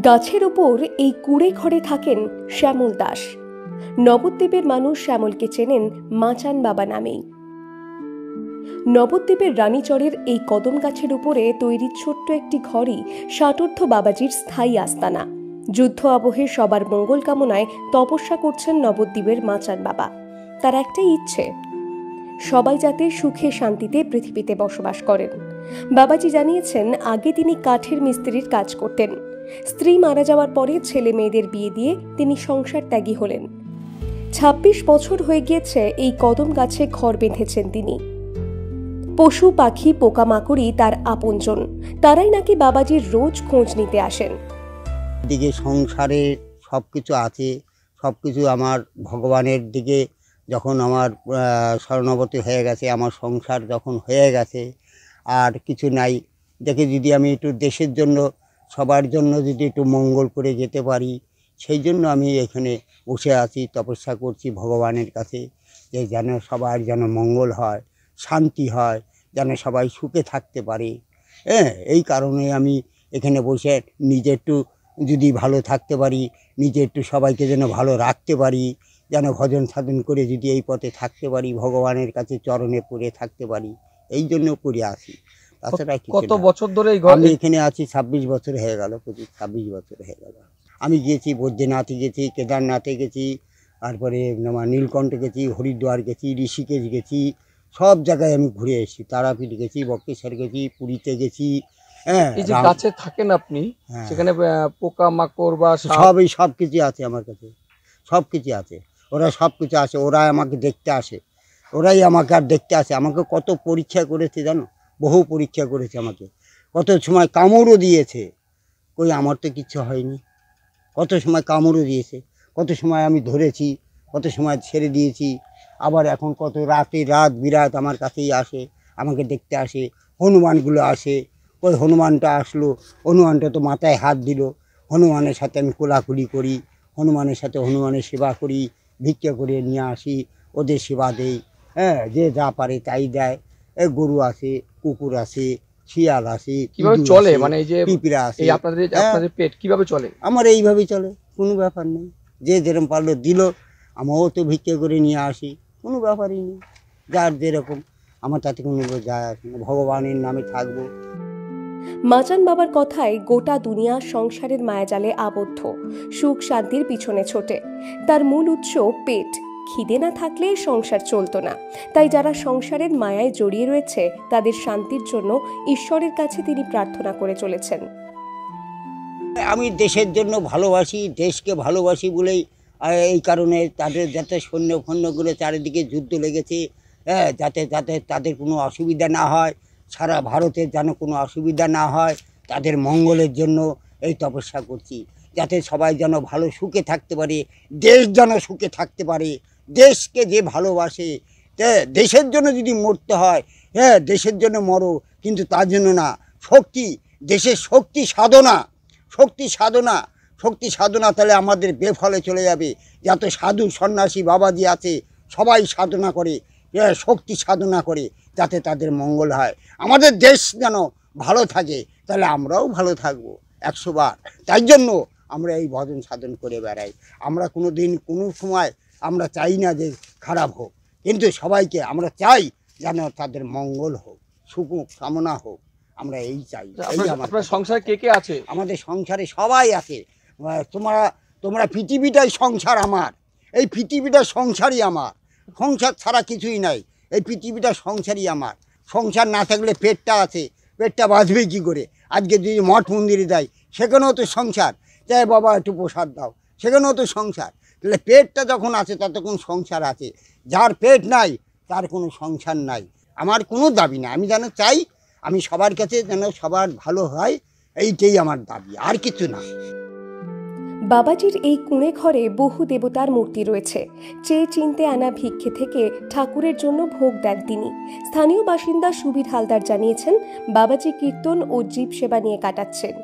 গাছের ওপর এই কুড়ে ঘরে থাকেন শ্যামল দাস। নবদ্বীপের মানুষ শ্যামলকে চেনেন মাচান বাবা নামেই। নবদ্বীপের রানীচরের এই কদম গাছের উপরে তৈরি ছোট্ট একটি ঘরই ষাটোর্ধ্ব বাবাজির স্থায়ী আস্তানা। যুদ্ধ আবহে সবার মঙ্গল কামনায় তপস্যা করছেন নবদ্বীপের মাচান বাবা। তার একটাই ইচ্ছে, সবাই যাতে সুখে শান্তিতে পৃথিবীতে বসবাস করেন। বাবাজি জানিয়েছেন, আগে তিনি কাঠের মিস্ত্রির কাজ করতেন। স্ত্রী মারা যাওয়ার পরে ছেলে মেয়েদের বিয়ে দিয়ে তিনি সংসার ত্যাগী হলেন। ২৬ বছর হয়ে গিয়েছে এই কদম গাছে ঘর বেঁধেছেন তিনি। পশু পাখি পোকামাকড়ই তার আপনজন, তারাই নাকি বাবাজির রোজ খোঁজ নিতে আসেন। দিকে সংসারে সব কিছু আছে, সব কিছু আমার ভগবানের দিকে যখন আমার শরণাগতি হয়ে গেছে, আমার সংসার যখন হয়ে গেছে, আর কিছু নাই দেখে যদি আমি একটু দেশের জন্য সবার জন্য যদি একটু মঙ্গল করে যেতে পারি, সেই জন্য আমি এখানে বসে আছি, তপস্যা করছি ভগবানের কাছে যে যেন সবার যেন মঙ্গল হয়, শান্তি হয়, যেন সবাই সুখে থাকতে পারে। এই কারণে আমি এখানে বসে নিজে একটু যদি ভালো থাকতে পারি, নিজে একটু সবাইকে যেন ভালো রাখতে পারি, যেন ভজন সাধন করে যদি এই পথে থাকতে পারি, ভগবানের কাছে চরণে পড়ে থাকতে পারি, এই জন্য করে আসি। তাছাড়া কত বছর ধরে আমি এখানে আছি? 26 বছর হয়ে গেল, 26 বছর হয়ে গেল। আমি গিয়েছি বদ্রীনাথে গেছি, কেদারনাথে গেছি, তারপরে নীলকণ্ঠে গেছি, হরিদ্বার গেছি, ঋষিকেশ গেছি, সব জায়গায় আমি ঘুরে এসেছি। তারাপীঠ গেছি, বক্রেশ্বর গেছি, পুরীতে গেছি। এই যে গাছে থাকেন আপনি, সেখানে পোকা মাকড় বা সব কিছু আছে আমার কাছে, সব কিছু আছে। ওরা সব কিছু আসে, ওরাই আমাকে দেখতে আসে, ওরাই আমাকে আর দেখতে আসে। আমাকে কত পরীক্ষা করেছে জানো, বহু পরীক্ষা করেছে আমাকে, কত সময় কামড়ও দিয়েছে, কই আমার তো কিচ্ছু হয়নি। কত সময় কামড়ও দিয়েছে, কত সময় আমি ধরেছি, কত সময় ছেড়ে দিয়েছি। আবার এখন কত রাত বিরাত আমার কাছেই আসে, আমাকে দেখতে আসে। হনুমানগুলো আসে, ওই হনুমানটা আসলো, হনুমানটা তো মাথায় হাত দিল, হনুমানের সাথে আমি কোলাকুলি করি, হনুমানের সাথে হনুমানের সেবা করি, ভিক্ষা করে নিয়ে আসি, ওদের সেবা দেই। যে যা পারে তাই দেয়। গরু আসে, কুকুর আসে, শিয়াল আসে। কিভাবে চলে, মানে এই যে পিঁপড়া আসে? আপনাদের পেট কিভাবে চলে? আমার এইভাবেই চলে, কোনো ব্যাপার নেই। যে যেরকম পারলো দিল, আমিও তো ভিক্ষা করে নিয়ে আসি, কোনো ব্যাপারই নেই। যার যেরকম, আমার তাতে কোনো যায় আসে না, ভগবানের নামে থাকবো। মাচান বাবার কথায় গোটা দুনিয়া সংসারের মায়াজালে আবদ্ধ, সুখ শান্তির পিছনে ছোটে। তার মূল উৎস পেট, খিদে না থাকলে সংসার চলতো না। তাই যারা সংসারের মায়ায় জড়িয়ে রয়েছে, তাদের শান্তির জন্য ঈশ্বরের কাছে তিনি প্রার্থনা করে চলেছেন। আমি দেশের জন্য ভালোবাসি, দেশকে ভালোবাসি বলেই এই কারণে তাদের যাতে সৈন্য চারিদিকে যুদ্ধ লেগেছে, যাতে যাতে তাদের কোনো অসুবিধা না হয়, সারা ভারতের যেন কোনো অসুবিধা না হয়, তাদের মঙ্গলের জন্য এই তপস্যা করছি, যাতে সবাই যেন ভালো সুখে থাকতে পারে, দেশ যেন সুখে থাকতে পারে। দেশকে যে ভালোবাসে, দেশের জন্য যদি মরতে হয়, দেশের জন্য মরো, কিন্তু তার জন্য না। শক্তি, দেশের শক্তি সাধনা, শক্তি সাধনা তাহলে আমাদের বেফলে চলে যাবে। যত সাধু সন্ন্যাসী বাবাজি আছে, সবাই সাধনা করে, শক্তি সাধনা করে, যাতে তাদের মঙ্গল হয়, আমাদের দেশ যেন ভালো থাকে, তাহলে আমরাও ভালো থাকবো 100 বার। তাই জন্য আমরা এই ভজন সাধন করে বেড়াই। আমরা কোনো দিন কোনো সময় আমরা চাই না যে খারাপ হোক, কিন্তু সবাইকে আমরা চাই যেন তাদের মঙ্গল হোক, সুখ কামনা হোক, আমরা এই চাই। আপনার সংসারে কে কে আছে? আমাদের সংসারে সবাই আছে। তোমরা পৃথিবীটাই সংসার আমার, এই পৃথিবীটা সংসারই আমার, সংসার ছাড়া কিছুই নাই, এই পৃথিবীটা সংসারই আমার। সংসার না থাকলে পেটটা আছে, পেটটা বাঁচবে কী করে? আজকে যদি মঠ মন্দিরে যাই, সেখানেও তো সংসার, চাই বাবা একটু প্রসাদ দাও, সেখানেও তো সংসার। তাহলে পেটটা যখন আছে ততক্ষণ সংসার আছে, যার পেট নাই তার কোনো সংসার নাই। আমার কোনো দাবি না, আমি যেন চাই আমি সবার কাছে যেন সবার ভালো হয়, এইটাই আমার দাবি, আর কিছু না। বাবাজির এই কুঁড়ে ঘরে বহু দেবতার মূর্তি রয়েছে। চেয়ে চিনতে আনা ভিক্ষে থেকে ঠাকুরের জন্য ভোগ দেন তিনি। স্থানীয় বাসিন্দা সুবীর হালদার জানিয়েছেন, বাবাজি কীর্তন ও জীব সেবা নিয়ে কাটাচ্ছেন।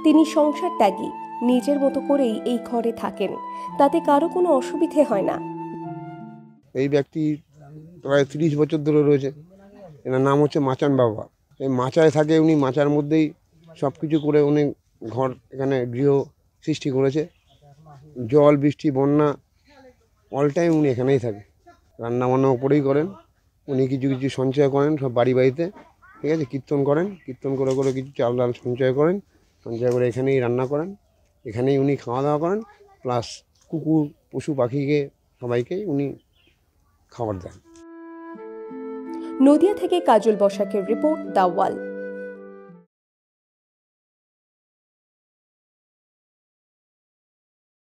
তিনি সংসার ত্যাগী, নিজের মতো করেই এই ঘরে থাকেন, তাতে কারো কোনো অসুবিধে হয় না। এই ব্যক্তি প্রায় 30 বছর ধরে রয়েছে। এনার নাম হচ্ছে মাচান বাবা। এই মাচায় থাকে উনি, মাচার মধ্যেই সব কিছু করে উনি ঘর এখানে গৃহ সৃষ্টি করেছে। জল বৃষ্টি বন্যা অল টাইম উনি এখানেই থাকে, রান্না বান্না ওপরেই করেন। উনি কিছু কিছু সঞ্চয় করেন সব বাড়ি বাড়িতে, ঠিক আছে, কীর্তন করেন, কীর্তন করে করে কিছু চাল ডাল সঞ্চয় করেন, সঞ্চয় করে এখানেই রান্না করেন, এখানেই উনি খাওয়া দাওয়া করেন, প্লাস কুকুর পশু পাখিকে সবাইকেই উনি খাবার দেন। নদিয়া থেকে কাজল বসাকের রিপোর্ট, দ্য ওয়াল।